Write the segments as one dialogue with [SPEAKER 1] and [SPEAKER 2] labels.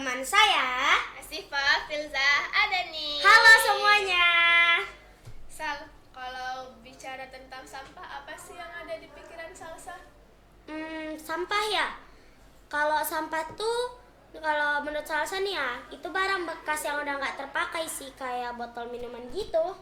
[SPEAKER 1] teman saya
[SPEAKER 2] Asifa Filzah Adani.
[SPEAKER 1] Halo semuanya.
[SPEAKER 2] Sal, kalau bicara tentang sampah, apa sih yang ada di pikiran Salsa?
[SPEAKER 1] Sampah ya. Kalau sampah tuh, kalau menurut Salsa nih ya, itu barang bekas yang udah nggak terpakai sih, kayak botol minuman gitu.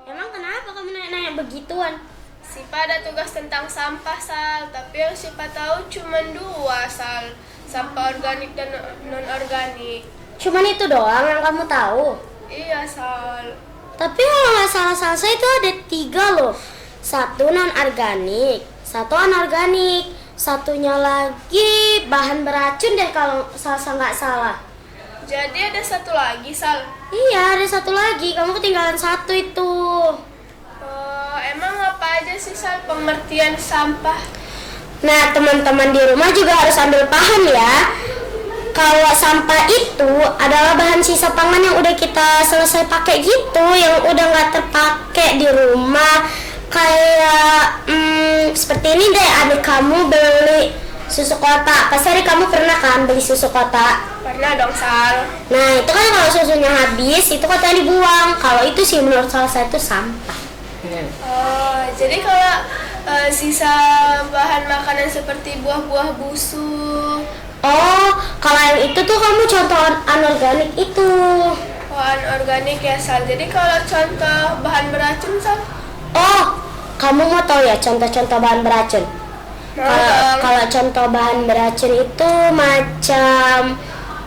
[SPEAKER 1] Emang kenapa kamu nanya begituan?
[SPEAKER 2] Sipa ada tugas tentang sampah, Sal, tapi yang Sipa tahu cuma dua, Sal. Sampah organik dan non-organik.
[SPEAKER 1] Cuman itu doang yang kamu tahu?
[SPEAKER 2] Iya, Sal.
[SPEAKER 1] Tapi kalau nggak salah Salsa itu ada 3 loh. 1 non-organik, 1 anorganik, satunya lagi bahan beracun deh kalau Salsa nggak salah.
[SPEAKER 2] Jadi ada satu lagi, Sal.
[SPEAKER 1] Iya, ada 1 lagi. Kamu ketinggalan 1 itu.
[SPEAKER 2] Emang apa aja sih, Sal, pengertian sampah?
[SPEAKER 1] Nah, teman-teman di rumah juga harus ambil paham ya. Kalau sampah itu adalah bahan sisa pangan yang udah kita selesai pakai gitu, yang udah nggak terpakai di rumah. Kayak seperti ini deh, adik kamu beli susu kotak. Pasti adik kamu pernah kan beli susu kotak?
[SPEAKER 2] Pernah dong, Sal.
[SPEAKER 1] Nah, itu kan kalau susunya habis, itu kotaknya dibuang. Kalau itu sih menurut saya itu sampah.
[SPEAKER 2] Jadi kalau sisa bahan makanan seperti buah-buah busuk.
[SPEAKER 1] Oh, kalau yang itu tuh kamu contoh anorganik itu.
[SPEAKER 2] Anorganik ya, Sal. Jadi kalau contoh bahan beracun, Sal?
[SPEAKER 1] Oh, kamu mau tahu ya contoh-contoh bahan beracun? Kalau contoh bahan beracun itu macam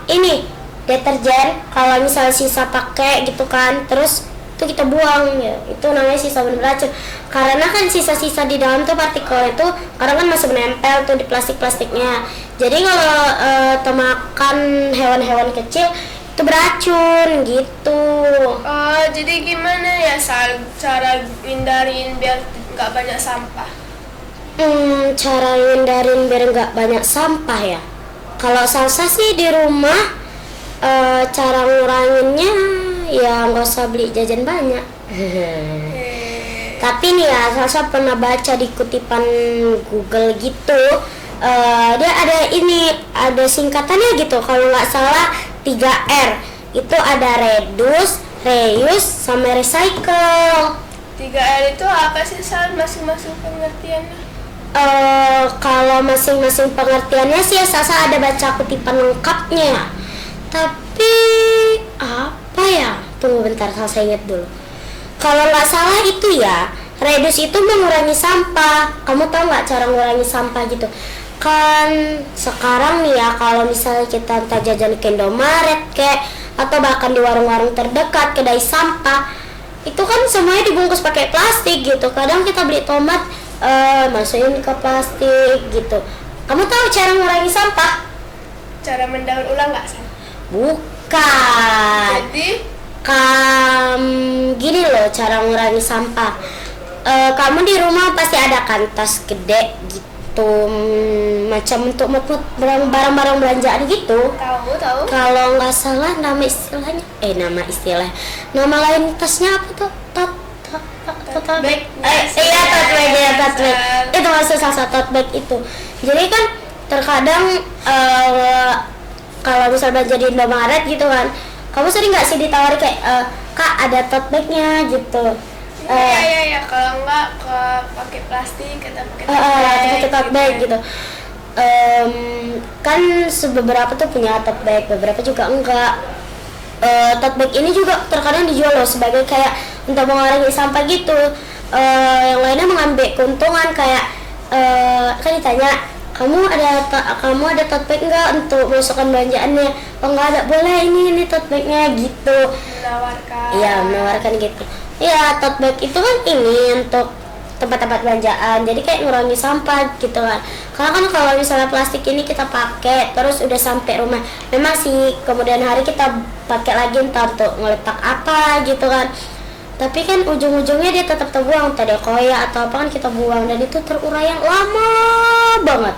[SPEAKER 1] ini, deterjen. Kalau misal sisa pakai gitu kan, terus itu kita buang ya, itu namanya sisa bahan beracun. Karena kan sisa-sisa di dalam tuh partikel itu kadang kan masih menempel tuh di plastik-plastiknya. Jadi kalau termakan hewan-hewan kecil itu beracun gitu.
[SPEAKER 2] Jadi gimana ya, Sal, cara hindarin biar nggak banyak sampah?
[SPEAKER 1] Cara hindarin biar nggak banyak sampah ya. Kalau Salsa sih di rumah cara nguranginnya ya nggak usah beli jajan banyak. Tapi nih ya, Salsa pernah baca di kutipan Google gitu. Dia ada singkatannya gitu. Kalau nggak salah 3R. Itu ada reduce, reuse, sama recycle.
[SPEAKER 2] 3R itu apa sih, Sal, masing-masing pengertiannya?
[SPEAKER 1] Kalau masing-masing pengertiannya sih Salsa ada baca kutipan lengkapnya. Tapi apa ya? Tunggu bentar, Salsa ingat dulu. Kalau nggak salah itu ya, reduce itu mengurangi sampah. Kamu tahu nggak cara mengurangi sampah gitu? Kan sekarang nih ya, kalau misalnya kita entah jajan ke Indomaret kek, atau bahkan di warung-warung terdekat kedai sampah, itu kan semuanya dibungkus pakai plastik gitu. Kadang kita beli tomat masukin ke plastik gitu. Kamu tahu cara mengurangi sampah?
[SPEAKER 2] Cara mendaur ulang nggak, Sal?
[SPEAKER 1] Bukan.
[SPEAKER 2] Jadi
[SPEAKER 1] Gini loh cara mengurangi sampah. Kamu di rumah pasti ada kan tas gede gitu, macam untuk barang-barang belanjaan gitu.
[SPEAKER 2] Tahu.
[SPEAKER 1] Kalau nggak salah nama lain tasnya apa tuh? Tote bag. Iya, tote bag. Itu maksud Salsa, tote bag itu. Jadi kan terkadang kalau misal belanja di Indomaret gitu kan, kamu sering nggak sih ditawari kayak Kak ada tote bagnya gitu?
[SPEAKER 2] Iya. Kalau nggak pakai plastik, kita pakai
[SPEAKER 1] tote bag gitu. Kan beberapa tuh punya tote bag, beberapa juga enggak. Tote bag ini juga terkadang dijual loh sebagai kayak untuk mengurangi sampah gitu. Yang lainnya mengambil keuntungan kayak kan ditanya, kamu ada tote bag nggak untuk masukkan belanjaannya? Oh nggak ada, boleh ini tote bagnya gitu. Menawarkan gitu. Iya, tote bag itu kan ini untuk tempat-tempat belanjaan, jadi kayak ngurangi sampah gitu kan. Karena kan kalau misalnya plastik ini kita pakai terus udah sampai rumah, memang sih kemudian hari kita pakai lagi entah untuk ngeletak apa gitu kan, tapi kan ujung-ujungnya dia tetap terbuang, tadi koya atau apa kan kita buang, dan itu terurai yang lama banget.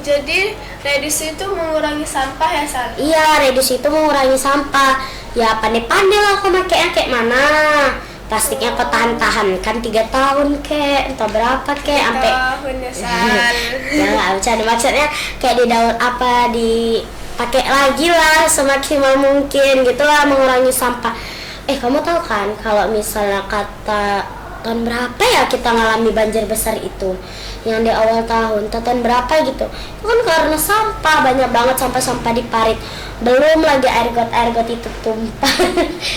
[SPEAKER 2] Jadi reduce itu mengurangi sampah ya, Sal?
[SPEAKER 1] Iya, reduce itu mengurangi sampah. Ya pandai-pandai lah aku makainya kayak mana. plastiknya kok tahan-tahan kan 3 tahun kek, entah berapa kek, sampai
[SPEAKER 2] tahun ya Sal.
[SPEAKER 1] ya nggak bercanda, maksudnya kayak di daun apa dipakai lagi lah semaksimal mungkin gitu lah, mengurangi sampah. Kamu tahu kan kalau misalnya kata tahun berapa ya kita ngalami banjir besar itu yang di awal tahun berapa gitu, itu kan karena sampah, banyak banget sampah-sampah di parit, belum lagi air got itu tumpah.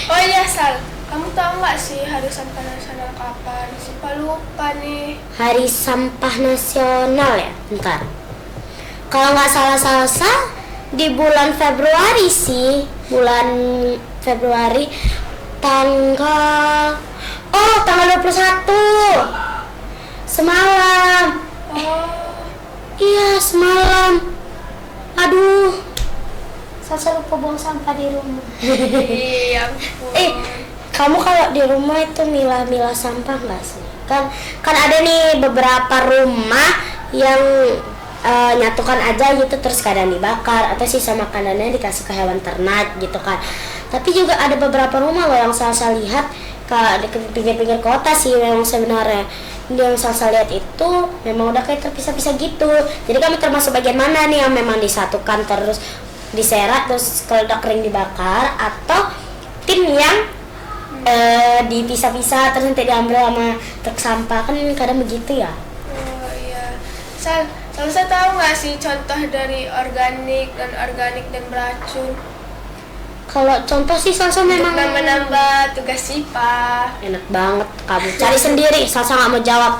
[SPEAKER 2] Oh iya Sal, kamu tahu nggak sih hari sampah nasional kapan? Sumpah lupa nih.
[SPEAKER 1] Hari sampah nasional ya, bentar, kalau nggak salah di bulan Februari sih, bulan Februari tanggal 21 semalam.
[SPEAKER 2] Oh,
[SPEAKER 1] Iya semalam. Aduh, saya lupa buang sampah di rumah.
[SPEAKER 2] iya ampun.
[SPEAKER 1] Kamu kalau di rumah itu milah-milah sampah nggak sih? Kan ada nih beberapa rumah yang nyatukan aja gitu, terus kadang dibakar atau sisa makanannya dikasih ke hewan ternak gitu kan. Tapi juga ada beberapa rumah loh yang saya lihat di pinggir-pinggir kota sih memang sebenarnya. Yang saya lihat itu memang udah kayak terpisah-pisah gitu. Jadi kami termasuk bagian mana nih yang memang disatukan terus diserat terus kalau udah kering dibakar, atau tim yang dipisah-pisah terus nanti diambil sama truk sampah, kan kadang begitu ya.
[SPEAKER 2] Oh iya. Sal, saya tahu nggak sih contoh dari organik dan beracun?
[SPEAKER 1] Kalau contoh sih Salsa memang
[SPEAKER 2] Untuk menambah tugas IPA.
[SPEAKER 1] enak banget, kamu cari sendiri. Salsa nggak mau jawab.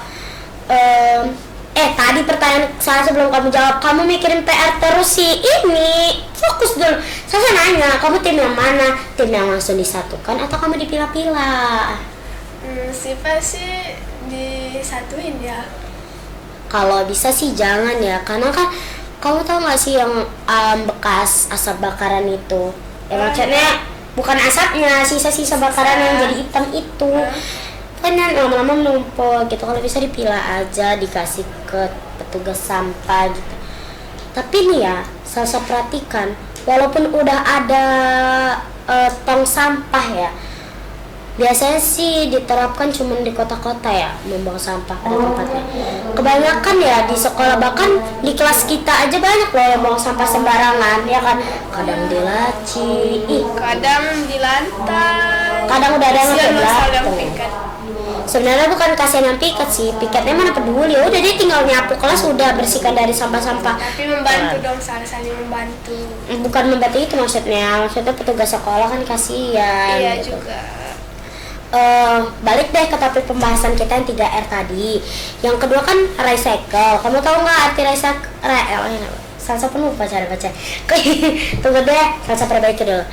[SPEAKER 1] Tadi pertanyaan saya sebelum kamu jawab, kamu mikirin PR terus sih. Ini fokus dulu. Salsa nanya, kamu tim yang mana? Tim yang langsung disatukan atau kamu dipilah-pilah?
[SPEAKER 2] Siapa sih disatuin ya?
[SPEAKER 1] Kalau bisa sih jangan ya, karena kan kamu tahu nggak sih yang bekas asap bakaran itu? Maksudnya bukan asapnya, sisa-sisa bakaran yang jadi hitam itu. Kan lama-lama menumpuk gitu. Kalau bisa dipilah aja, dikasih ke petugas sampah gitu. Tapi nih ya, saya perhatikan, walaupun udah ada tong sampah ya, biasanya sih diterapkan cuma di kota-kota ya, membuang sampah pada tempatnya. Kebanyakan ya di sekolah, bahkan di kelas kita aja banyak loh yang buang sampah sembarangan ya kan. Kadang di laci,
[SPEAKER 2] Kadang di lantai.
[SPEAKER 1] kadang udah ada yang
[SPEAKER 2] yang
[SPEAKER 1] tuh.
[SPEAKER 2] piket.
[SPEAKER 1] Sebenarnya bukan kasihan yang piket sih, piketnya mana peduli, udah dia tinggal nyapu kelas udah bersihkan dari sampah-sampah.
[SPEAKER 2] Tapi membantu dong, saling membantu.
[SPEAKER 1] Bukan membantu itu maksudnya petugas sekolah kan kasihan.
[SPEAKER 2] Iya
[SPEAKER 1] gitu.
[SPEAKER 2] juga.
[SPEAKER 1] Balik deh ke topik pembahasan kita yang 3R tadi. Yang kedua kan recycle. Kamu tahu nggak arti recycle? Salsa penuh cara baca. Tunggu deh, Salsa perbaiki dulu.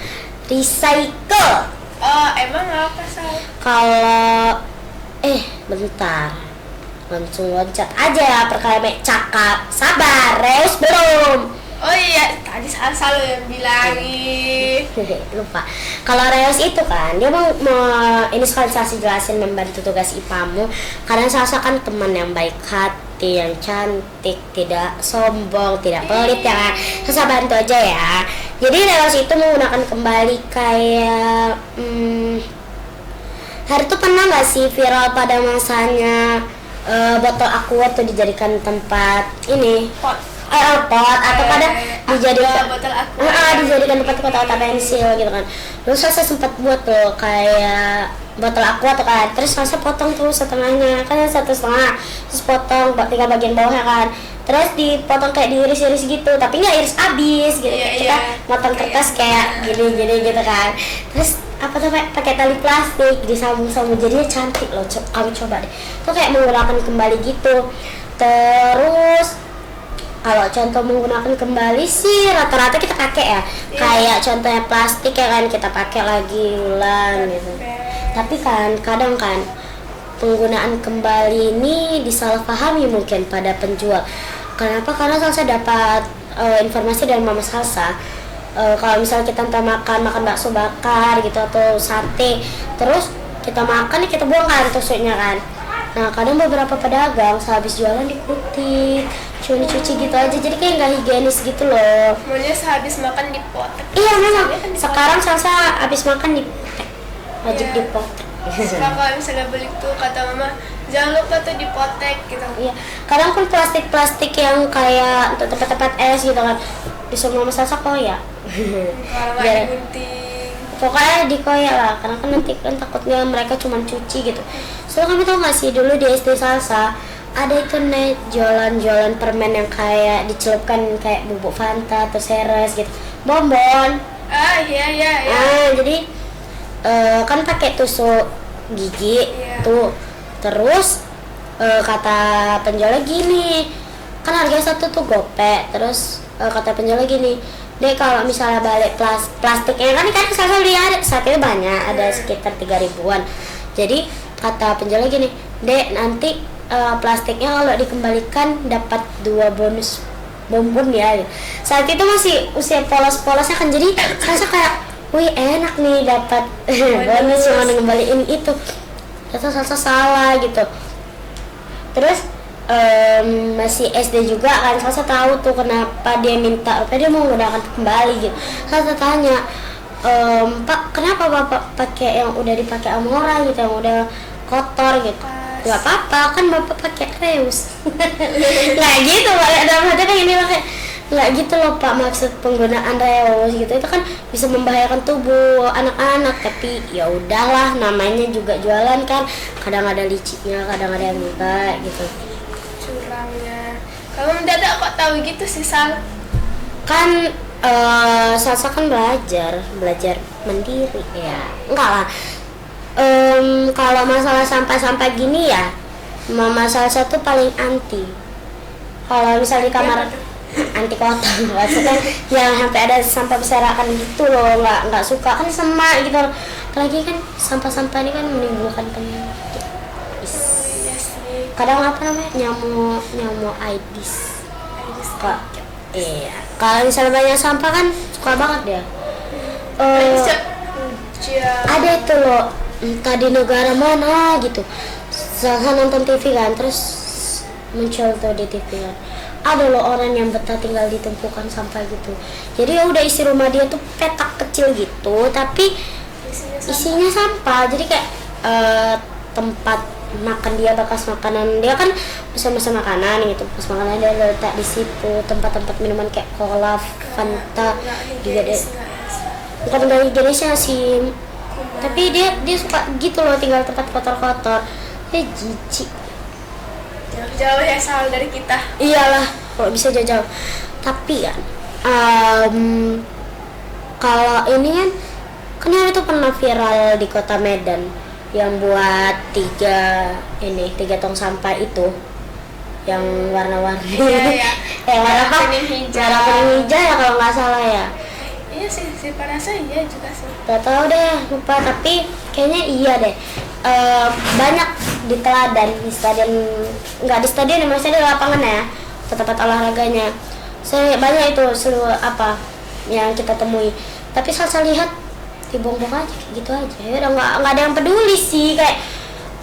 [SPEAKER 1] Recycle.
[SPEAKER 2] Oh, emang apa Sal?
[SPEAKER 1] Kalau bentar. Langsung loncat aja perkara cakap. Sabar, Reus belum.
[SPEAKER 2] Oh iya, tadi Sal yang bilangin.
[SPEAKER 1] Lupa. Kalau Reus itu kan dia mau ini sekali saya jelasin membantu tugas IPAmu, karena Salsa kan teman yang baik hati, yang cantik, tidak sombong, tidak pelit ya kan. Salsa bantu aja ya. Jadi Reus itu menggunakan kembali kayak hari itu pernah nggak sih viral pada masanya botol aqua tuh dijadikan tempat ini pot atau pada dijadikan
[SPEAKER 2] botol aqua.
[SPEAKER 1] dijadikan tempat kotak-kotak pensil gitu kan. Terus saya sempat buat tuh kayak botol aqua tuh kan, terus saya potong tuh setengahnya kan, 1,5, terus potong tinggal bagian bawahnya kan, terus dipotong kayak diiris-iris gitu, tapi nggak iris abis gitu. Kita motong kertas kayak gini gitu kan, terus apa tuh pakai tali plastik disambung-sambung, jadinya cantik loh. Kamu coba deh tuh, kayak menggunakan kembali gitu. Terus kalau contoh menggunakan kembali sih rata-rata kita pakai ya, kayak contohnya plastik ya kan, kita pakai lagi ulang gitu. Tapi kan kadang kan penggunaan kembali ini disalahpahami mungkin pada penjual. Kenapa? Karena saya dapat informasi dari Mama Salsa, kalau misalnya kita entah makan bakso bakar gitu atau sate, terus kita makan kita buang kan tusuknya kan. Nah kadang beberapa pedagang sehabis jualan dikutip, cuma dicuci gitu aja, jadi kayak nggak higienis gitu loh.
[SPEAKER 2] Maunya sehabis makan dipotek.
[SPEAKER 1] Iya memang sekarang Salsa habis makan dipotek, wajib dipotek.
[SPEAKER 2] Nah, kalau misalnya beli tuh kata mama jangan lupa tuh dipotek gitu.
[SPEAKER 1] Iya, kadang kan plastik yang kayak untuk tempat-tempat es gitu kan disuruh mama Salsa koyak.
[SPEAKER 2] Kalau nggak
[SPEAKER 1] Biar-
[SPEAKER 2] digunting.
[SPEAKER 1] Pokoknya dikoyak lah, karena kan nanti kan takutnya mereka cuma cuci gitu. Soalnya kamu tau gak sih dulu di SD Salsa ada itu nih jualan-jualan permen yang kayak dicelupkan kayak bubuk Fanta atau Ceres gitu, bonbon.
[SPEAKER 2] Ah iya iya iya.
[SPEAKER 1] Jadi kan pakai tusuk gigi
[SPEAKER 2] Iya.
[SPEAKER 1] tuh, terus kata penjualnya gini, kan harganya satu tuh gope, terus kata penjualnya gini, deh kalau misalnya balik plastiknya kan saya lihat saat itu banyak, ada sekitar 3.000-an. Jadi kata penjualnya gini, dek nanti plastiknya kalau dikembalikan dapat 2 bonus bonbon ya. Saat itu masih usia polos-polosnya kan, jadi saya kayak wih enak nih dapat bonus cuma ngembaliin itu. Ternyata salah gitu. Terus masih SD juga kan, saya tahu tuh kenapa dia minta, dia mau menggunakan kembali gitu. Saya tanya, Pak kenapa bapak pakai yang udah dipakai sama orang gitu, yang udah kotor gitu? Gak apa-apa, kan bapak pakai Reus. Nggak gitu, dalam hati kayak gini loh, kayak nggak gitu loh Pak, maksud penggunaan Reus gitu itu kan bisa membahayakan tubuh anak-anak, tapi ya udahlah namanya juga jualan kan, kadang ada liciknya, kadang ada yang enggak gitu.
[SPEAKER 2] Curangnya. Kalau mendadak kok tahu gitu sih Sal?
[SPEAKER 1] Kan Salsa kan belajar mandiri ya, enggak lah. Kalau masalah sampah-sampah gini ya, Mama Salsa tuh paling anti. Kalau misalnya di kamar anti kotor, maksudnya yang sampai ada sampah berserakan gitu loh, nggak suka kan sama gitu. Apalagi kan sampah-sampah ini kan menimbulkan penyakit.
[SPEAKER 2] Iya sih.
[SPEAKER 1] Kadang apa namanya nyamuk Aedes. Suka. Iya. Kalau misalnya banyak sampah kan suka banget dia. Ada itu loh, entah di negara mana gitu. Saya nonton TV kan, terus muncul tuh di TV kan. Ada loh orang yang betah tinggal di tumpukan sampah gitu. Jadi ya udah isi rumah dia tuh petak kecil gitu, tapi isinya sampah. Jadi kayak tempat makan dia, bekas makanan dia kan pesan makanan gitu, pas makanan dia letak di situ. Tempat-tempat minuman kayak cola, Fanta juga deh. Bukan dari Indonesia sih, tapi dia suka gitu loh tinggal tempat kotor-kotor. Dia jijik.
[SPEAKER 2] Jauh ya Sal dari kita.
[SPEAKER 1] Iyalah, kalau bisa jauh-jauh. Tapi kan kalau ini kan ada tuh pernah viral di kota Medan yang buat 3 tong sampah itu yang warna-warni.
[SPEAKER 2] Iya.
[SPEAKER 1] Warna apa?
[SPEAKER 2] Kuning hijau.
[SPEAKER 1] Warna kuning hijau ya kalau nggak salah ya.
[SPEAKER 2] Iya sih, si Panasa iya juga sih.
[SPEAKER 1] Gak tahu deh, lupa, tapi kayaknya iya deh. Banyak di teladan, di stadion, nggak di stadion, maksudnya di lapangan ya, tempat olahraganya. Banyak itu seluruh apa yang kita temui. Tapi saya lihat dibuang-buang aja gitu aja. Ya udah nggak ada yang peduli sih, kayak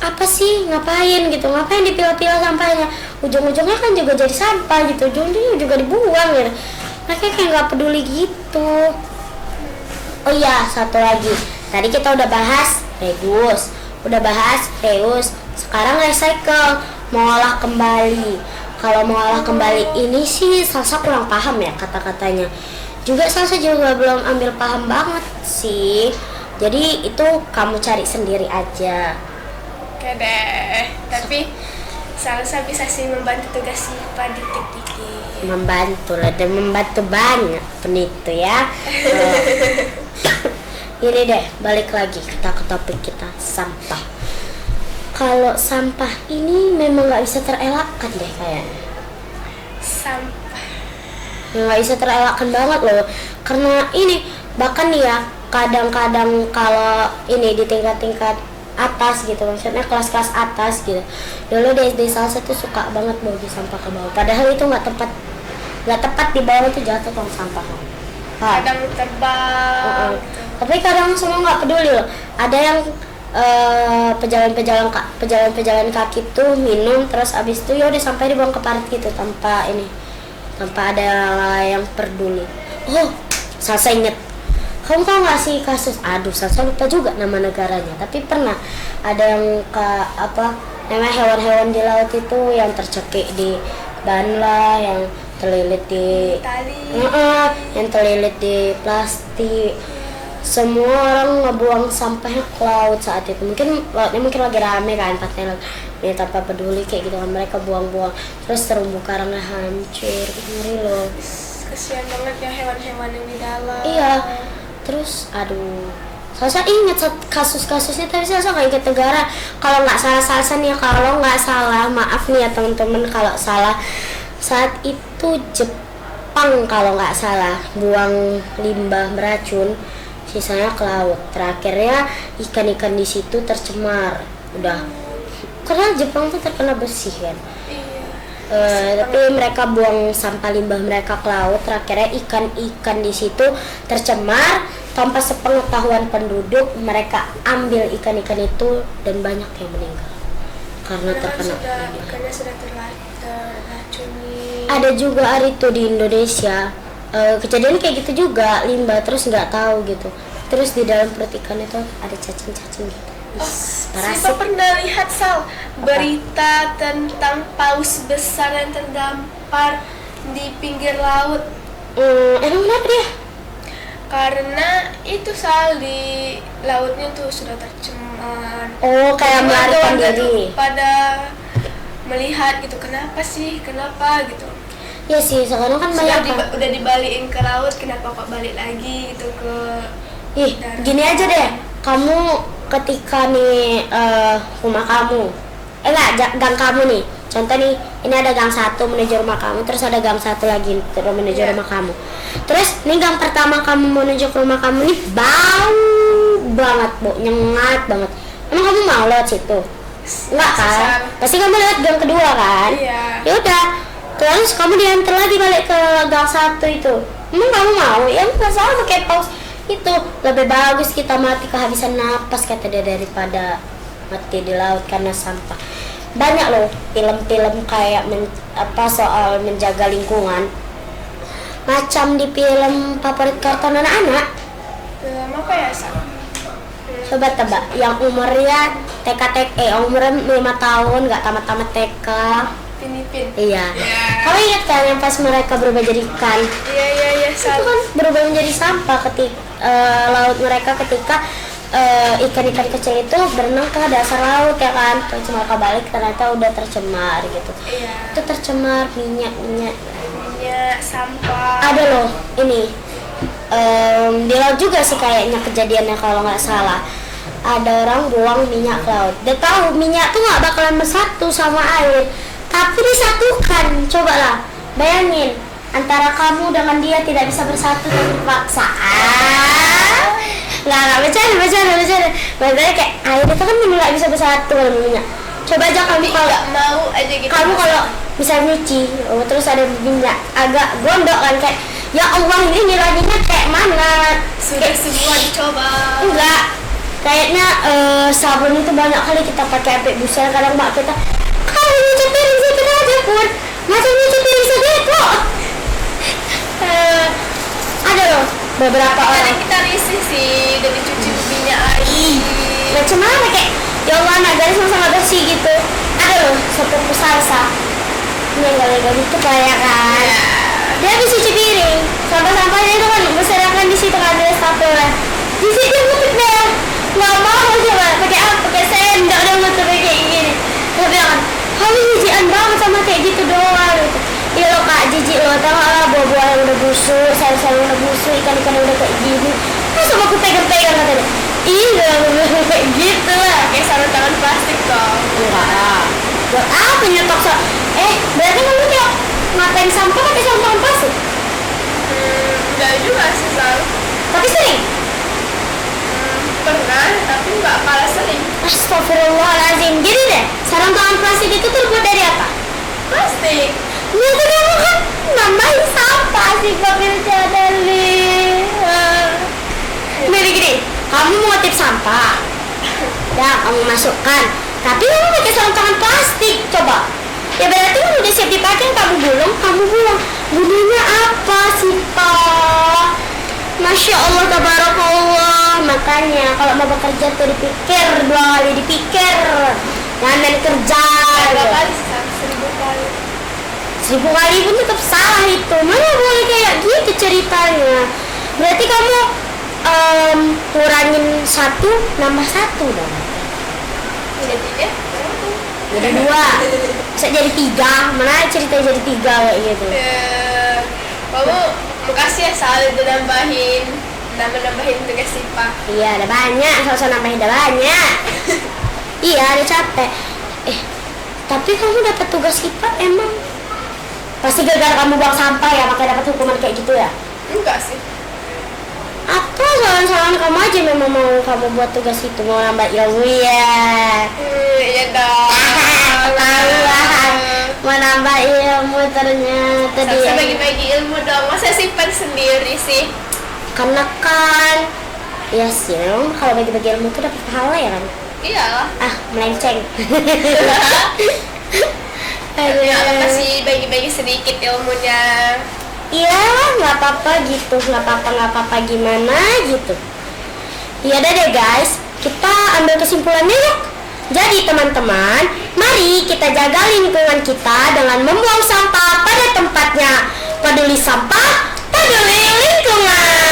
[SPEAKER 1] apa sih, ngapain gitu, ngapain dipilah-pilah sampahnya, ujung-ujungnya kan juga jadi sampah gitu, ujung-ujungnya juga dibuang gitu. Mereka kayak nggak peduli gitu. Oh iya, satu lagi, tadi kita udah bahas reuse, sekarang recycle, mau olah kembali. Kalau mau olah kembali ini sih Salsa kurang paham ya kata-katanya. Juga Salsa juga belum ambil paham banget sih. Jadi itu kamu cari sendiri aja.
[SPEAKER 2] Oke deh. Tapi Salsa bisa sih membantu tugas Sipa dikit-dikit.
[SPEAKER 1] Membantu lah, dan membantu banyak penitu ya. Ini deh, balik lagi kita ke topik kita, sampah. Kalau sampah ini memang nggak bisa terelakkan deh kayaknya.
[SPEAKER 2] Sampah.
[SPEAKER 1] Nggak bisa terelakkan banget loh, karena ini bahkan nih ya, kadang-kadang kalau ini di tingkat-tingkat atas gitu, maksudnya kelas-kelas atas gitu, dulu di SD Salsa tuh suka banget bawa sampah ke bawah, padahal itu nggak tepat di bawah itu jatuh tong sampah.
[SPEAKER 2] Kadang terbang.
[SPEAKER 1] Tapi kadang semua nggak peduli loh, ada yang pejalan kaki tuh minum, terus abis itu ya udah sampai dibuang ke parit gitu tanpa ada yang peduli. Oh, Salsa inget, Kamu tahu nggak sih kasus, aduh saya lupa juga nama negaranya, tapi pernah ada yang namanya hewan-hewan di laut itu yang tercekik di ban lah, yang terlilit di
[SPEAKER 2] Tali.
[SPEAKER 1] yang terlilit di plastik. Semua orang ngebuang sampahnya ke laut saat itu. Mungkin lautnya lagi rame kan, pantai ya, tanpa peduli kayak gitu kan, mereka buang-buang, terus terumbu karangnya hancur, ngeri loh.
[SPEAKER 2] Kesian banget ya hewan-hewan yang di dalam.
[SPEAKER 1] Iya, terus aduh, Salsa ingat kasus-kasusnya, tapi Salsa nggak ingat negara. Kalau nggak salah Salsa nih, kalau nggak salah, maaf nih ya teman-teman kalau salah, saat itu Jepang kalau nggak salah buang limbah beracun, sisanya ke laut. Terakhirnya ikan-ikan di situ tercemar. Udah, karena Jepang tuh terkenal bersih kan. Tapi mereka buang sampah limbah mereka ke laut. Terakhirnya ikan-ikan di situ tercemar. Tanpa sepengetahuan penduduk, mereka ambil ikan-ikan itu dan banyak yang meninggal karena terkena limbah.
[SPEAKER 2] Ikannya sudah terracuni.
[SPEAKER 1] Ada juga hari itu di Indonesia kejadian kayak gitu juga, limbah terus nggak tahu gitu, terus di dalam perut ikan itu ada cacing-cacing gitu.
[SPEAKER 2] Siapa pernah lihat berita tentang paus besar yang terdampar di pinggir laut?
[SPEAKER 1] Emang kenapa dia?
[SPEAKER 2] Karena itu di lautnya tuh sudah tercemar.
[SPEAKER 1] Oh, kayak melarikan diri.
[SPEAKER 2] Pada melihat gitu, kenapa gitu.
[SPEAKER 1] Ya sih, sekarang kan banyak
[SPEAKER 2] udah dibalikin ke laut, kenapa kok balik lagi gitu ke
[SPEAKER 1] gini aja deh, kamu ketika nih rumah kamu, gang kamu nih, contoh nih, ini ada gang 1 menuju rumah kamu, terus ada gang 1 lagi menuju rumah kamu. Terus nih gang pertama kamu menuju ke rumah kamu nih bau banget, nyengat banget. Emang kamu mau lewat situ? Enggak kan? Pasti kamu lewat gang kedua kan?
[SPEAKER 2] Iya.
[SPEAKER 1] Ya udah, terus kamu diantar lagi balik ke gang 1 itu. Emang kamu mau? Ya nggak salah pakai paus itu, lebih bagus kita mati kehabisan napas kata dia daripada mati di laut karena sampah. Banyak loh film-film kayak soal menjaga lingkungan, macam di film favorit kartun anak-anak.
[SPEAKER 2] Film apa ya,
[SPEAKER 1] Coba tebak, yang umurnya umurnya 5 tahun nggak tamat-tamat TK.
[SPEAKER 2] Pinipin.
[SPEAKER 1] Iya. Kamu ingat kan yang pas mereka berubah jadi ikan?
[SPEAKER 2] Iya.
[SPEAKER 1] Itu kan berubah menjadi sampah ketika laut mereka, ketika ikan-ikan kecil itu berenang ke dasar laut ya kan. Terus mereka balik ternyata udah tercemar gitu.
[SPEAKER 2] Iya.
[SPEAKER 1] Itu tercemar minyak,
[SPEAKER 2] sampah.
[SPEAKER 1] ada loh ini di laut juga sih kayaknya kejadiannya kalau nggak salah. Ada orang buang minyak ke laut. Dia tahu minyak tuh nggak bakalan bersatu sama air, tapi disatukan. Cobalah bayangin, antara kamu dengan dia tidak bisa bersatu dan terpaksa. Nggak bercanda. Maksudnya kayak air itu kan nggak bisa bersatu dengan minyak. Coba aja kamu kalau
[SPEAKER 2] mau aja gitu.
[SPEAKER 1] Kamu kalau bisa nyuci, terus ada minyak agak gondok kan, kayak ya Allah ini nilainya kayak mana?
[SPEAKER 2] Sudah semua dicoba.
[SPEAKER 1] Enggak. Kayaknya sabun itu banyak kali kita pakai sampai busel. Kadang mak kita, kalau nyuci piring sedikit aja pun, masa nyuci piring sedikit kok. Ada loh beberapa orang.
[SPEAKER 2] Kita risih sih udah dicuci minyak air.
[SPEAKER 1] Macam mana kayak ya Allah anak garis masa nggak bersih gitu. Ada loh sepupu salsa. Ini gagal gitu kayak kan. Dia habis cuci piring, sampah-sampahnya itu kan berserakan di situ kan, ada stapelnya. Di situ dia ngutip deh. Nggak mau coba pakai apa? Pakai sendok dan ngutip kayak gini. Dia bilang, kamu jijian banget sama kayak gitu doang. Gitu. Iya lo kak, jijik lo, tau gak lah buah-buah yang udah busuk, sayur-sayur yang udah busuk, ikan-ikan yang udah kayak gini. Masa aku pegang-pegang katanya? Iya, kayak gitu lah.
[SPEAKER 2] Pakai sarung tangan plastik dong.
[SPEAKER 1] Enggak. Buat apa nyetok berarti kamu kayak ngapain sampah pakai sarung tangan plastik?
[SPEAKER 2] Enggak juga sih, Sal.
[SPEAKER 1] Tapi sering?
[SPEAKER 2] Pernah, tapi nggak kalah sering.
[SPEAKER 1] Astagfirullahaladzim. Jadi deh, sarung tangan plastik itu terbuat dari apa?
[SPEAKER 2] Plastik.
[SPEAKER 1] Ya kan kamu kan nambahin sampah sih Bapak Jadali. Gini, kamu mau ngutip sampah, ya kamu masukkan, tapi kamu pakai sarung tangan plastik, coba. Ya berarti kan udah siap dipakai, kamu kamu buang. Gunanya apa sih Pak? Masya Allah, tabarakallah. makanya kalau mau bekerja tuh dipikir 2 kali, dipikir. Jangan main kerja.
[SPEAKER 2] Berapa
[SPEAKER 1] gitu.
[SPEAKER 2] kali sih? 1000 kali.
[SPEAKER 1] 1000 kali pun tetap salah itu. Mana boleh kayak gitu ceritanya. Berarti kamu kurangin 1 nambah 1 dong.
[SPEAKER 2] Jadi
[SPEAKER 1] Jadi 2. Bisa jadi 3. Mana cerita jadi 3 kayak gitu.
[SPEAKER 2] kamu makasih ya Sal udah nambahin tugas IPA.
[SPEAKER 1] Iya, ada banyak. Soal nambahin ada banyak. Iya, ada capek. Tapi kamu dapat tugas IPA emang pasti gara-gara kamu buang sampah ya, makanya dapat hukuman kayak gitu ya?
[SPEAKER 2] Enggak sih.
[SPEAKER 1] Apa soal-soal kamu aja memang mau kamu buat tugas itu, mau nambah ilmu ya?
[SPEAKER 2] Iya dong.
[SPEAKER 1] Tahu lah, mau nambah ilmu ternyata dia.
[SPEAKER 2] Saya bagi-bagi ilmu dong. Masa simpan sendiri sih?
[SPEAKER 1] Karena kan, ya sih, memang kalau bagi-bagi ilmu itu dapat pahala ya kan?
[SPEAKER 2] Iyalah.
[SPEAKER 1] Melenceng.
[SPEAKER 2] Ya, masih bagi-bagi sedikit ilmunya.
[SPEAKER 1] Iya, nggak apa-apa gitu, nggak apa-apa gimana gitu. Ya udah deh guys, kita ambil kesimpulannya yuk. Jadi teman-teman, mari kita jaga lingkungan kita dengan membuang sampah pada tempatnya. Peduli sampah, peduli lingkungan.